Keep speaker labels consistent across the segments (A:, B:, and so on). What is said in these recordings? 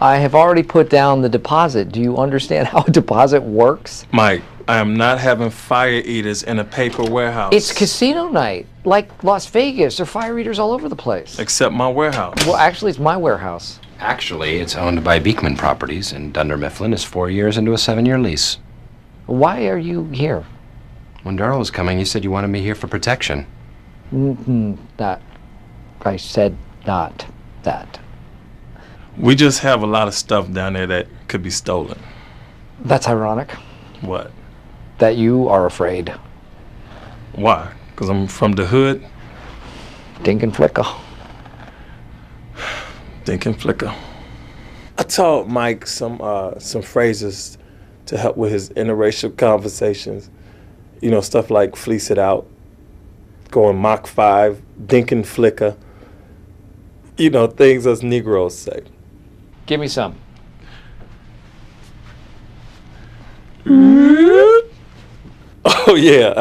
A: I have already put down the deposit. Do you understand how a deposit works?
B: Mike, I am not having fire eaters in a paper warehouse.
A: It's casino night, like Las Vegas. There are fire eaters all over the place.
B: Except my warehouse.
A: Well, actually, it's my warehouse.
C: Actually, it's owned by Beekman Properties, and Dunder Mifflin is 4 years into a 7-year lease.
A: Why are you here?
C: When Darrell was coming, you said you wanted me here for protection.
A: I said not that.
B: We just have a lot of stuff down there that could be stolen.
A: That's ironic.
B: What?
A: That you are afraid.
B: Why? Because I'm from the hood?
A: Dink and flicker.
B: Dink and flicker. I taught Mike some phrases to help with his interracial conversations. You know, stuff like fleece it out, going Mach 5, dink and flicker. You know, things us Negroes say.
A: Give me some.
B: Oh, yeah.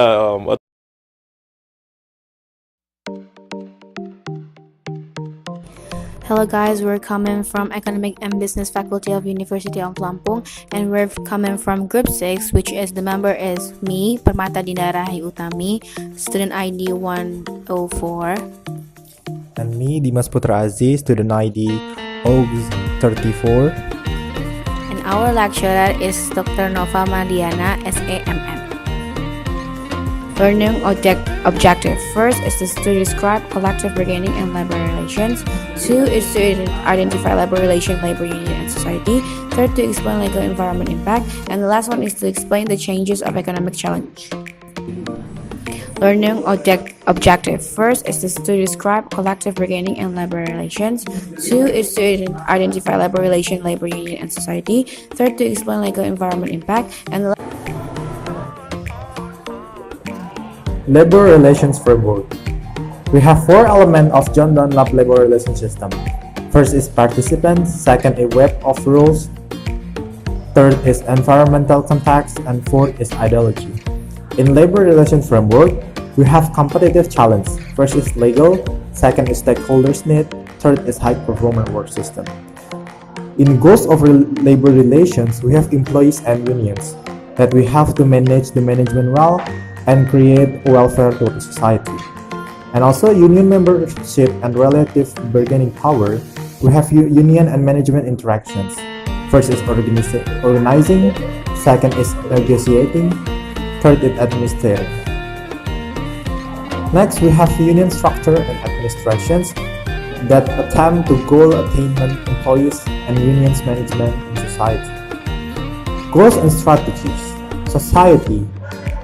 D: Hello guys, we're coming from Economic and Business Faculty of University of Lampung, and we're coming from Group 6, which is the member is me, Permata, Dinda, Rahayu, Utami, student ID 104.
E: And me, Dimas, Putra, Adzie, student ID OGS 34.
D: And our lecturer is Dr. Nova Madiana, SAMM. Learning objective. First is to describe collective bargaining and labor relations. 2 is to identify labor relation, labor union, and society. 3rd, to explain legal environment impact. And the last one is to explain the changes of economic challenge. Learning objective. First is to describe collective bargaining and labor relations. 2 is to identify labor relation, labor union, and society. 3rd, to explain legal environment impact. And the
E: Labor Relations Framework. We have 4 elements of John Dunlop labor relations system. First is participants, second is web of rules, third is environmental context, and fourth is ideology. In labor relations framework, we have competitive challenge. First is legal, second is stakeholders need, third is high performance work system. In goals of labor relations, we have employees and unions that we have to manage the management well and create welfare to the society. And also union membership and relative bargaining power, we have union and management interactions. First is organizing, second is negotiating, third is administrating. Next, we have union structure and administrations that attempt to goal attainment employees and unions management in society. Goals and strategies. Society.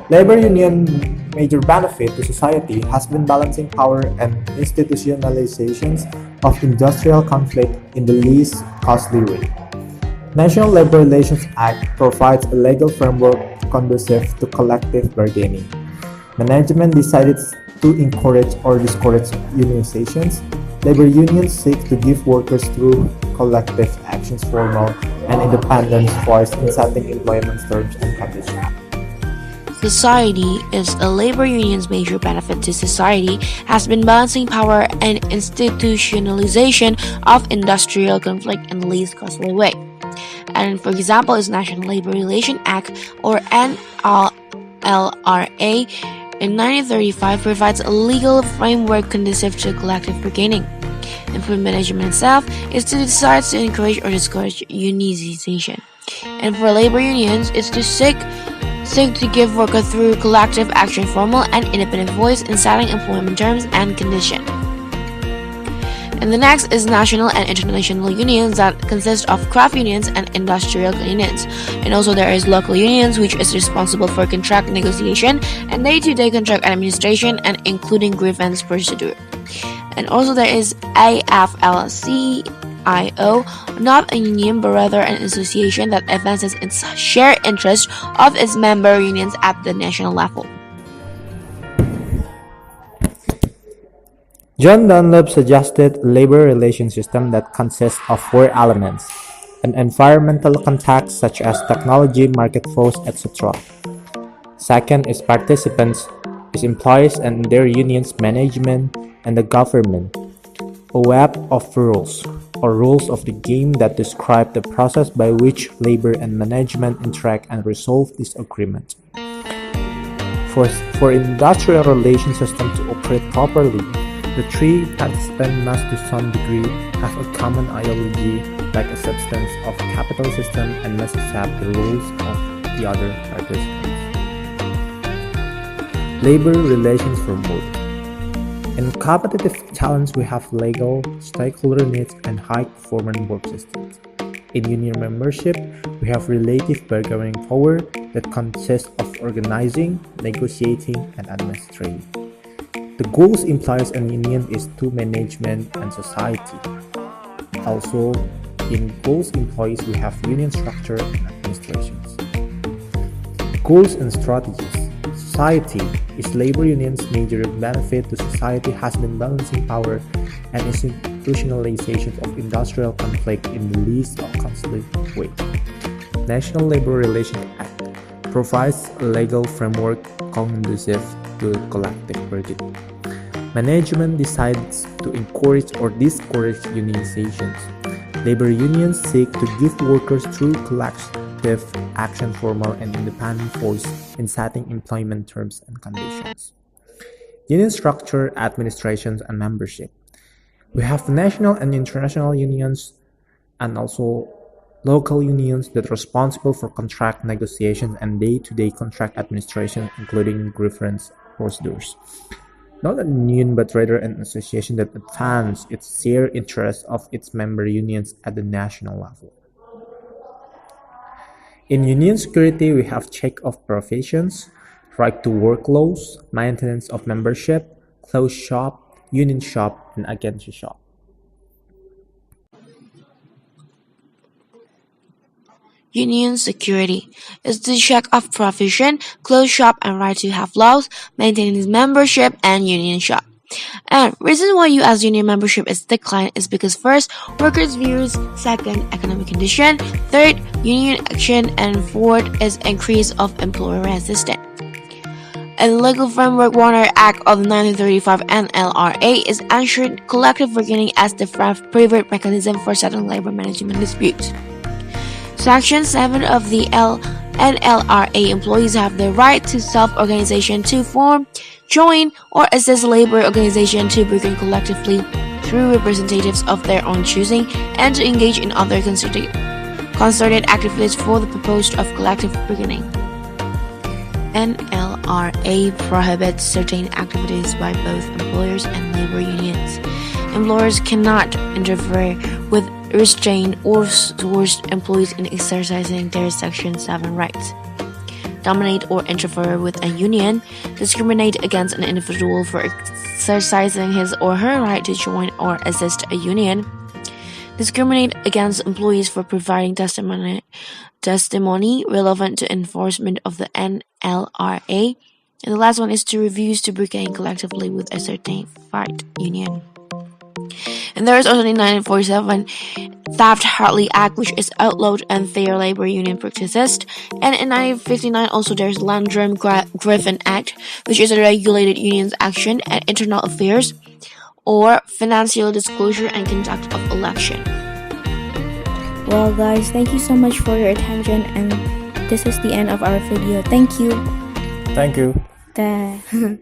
E: Labor union major benefit to society has been balancing power and institutionalizations of industrial conflict in the least costly way. National Labor Relations Act provides a legal framework conducive to collective bargaining. Management decided to encourage or discourage unionizations. Labor unions seek to give workers through collective actions formal and independent voice in setting employment terms and conditions.
D: Society is a labor union's major benefit to society has been balancing power and institutionalization of industrial conflict in the least costly way. And for example, is National Labor Relations Act or NLRA in 1935 provides a legal framework conducive to collective bargaining. And for management itself is to decide to encourage or discourage unionization. And for labor unions is to seek to give workers through collective action formal and independent voice in setting employment terms and conditions. And the next is national and international unions that consist of craft unions and industrial unions. And also there is local unions which is responsible for contract negotiation and day-to-day contract administration and including grievance procedure. And also there is AFL-CIO, not a union but rather an association that advances its shared interest of its member unions at the national level.
E: John Dunlop suggested a labor relations system that consists of 4 elements: an environmental context such as technology, market force, etc. Second is participants, is employees and their unions, management, and the government. A web of rules. or rules of the game that describe the process by which labor and management interact and resolve disagreement. For industrial relation system to operate properly, the three participants must to some degree have a common ideology like a substance of capital system and must accept the rules of the other participants. Labor relations framework. In competitive talents, we have legal, stakeholder needs, and high-performance work systems. In union membership, we have relative bargaining power that consists of organizing, negotiating, and administrating. The goals implies a union is to management and society. Also, in goals employees, we have union structure and administrations. Goals and strategies. Society is labor union's major benefit to society has been balancing power and institutionalization of industrial conflict in the least conflict way. National Labor Relations Act provides a legal framework conducive to collective bargaining. Management decides to encourage or discourage unionizations. Labor unions seek to give workers through collective action formal and independent voice in setting employment terms and conditions. Union structure, administrations, and membership. We have national and international unions and also local unions that are responsible for contract negotiations and day-to-day contract administration, including grievance procedures. Not a union, but rather an association that advances its shared interests of its member unions at the national level. In union security, we have check of professions, right to work laws, maintenance of membership, closed shop, union shop, and agency shop.
D: Union security is the check of profession, closed shop, and right to have laws, maintaining membership, and union shop. And reason why you as union membership is declined is because first, workers' views, second, economic condition, third, union action, and fourth is increase of employer resistance. A legal framework Warner Act of 1935 NLRA is ensured collective bargaining as the private mechanism for settling labor management disputes. Section 7 of the NLRA employees have the right to self-organization to form, join, or assist labor organization to bargain collectively through representatives of their own choosing and to engage in other concerted activities for the purpose of collective bargaining. NLRA prohibits certain activities by both employers and labor unions. Employers cannot interfere with, restrain, or force employees in exercising their Section 7 rights. Dominate or interfere with a union, discriminate against an individual for exercising his or her right to join or assist a union, discriminate against employees for providing testimony relevant to enforcement of the NLRA, and the last one is to refuse to bargain collectively with a certified union. And there is also the 1947 Taft-Hartley Act, which is outlawed unfair labor union practices. And in 1959, also there's Landrum-Griffin Act, which is a regulated union's action and internal affairs or financial disclosure and conduct of election.
F: Well, guys, thank you so much for your attention, and this is the end of our video. Thank you.
E: Thank you.
F: Dah.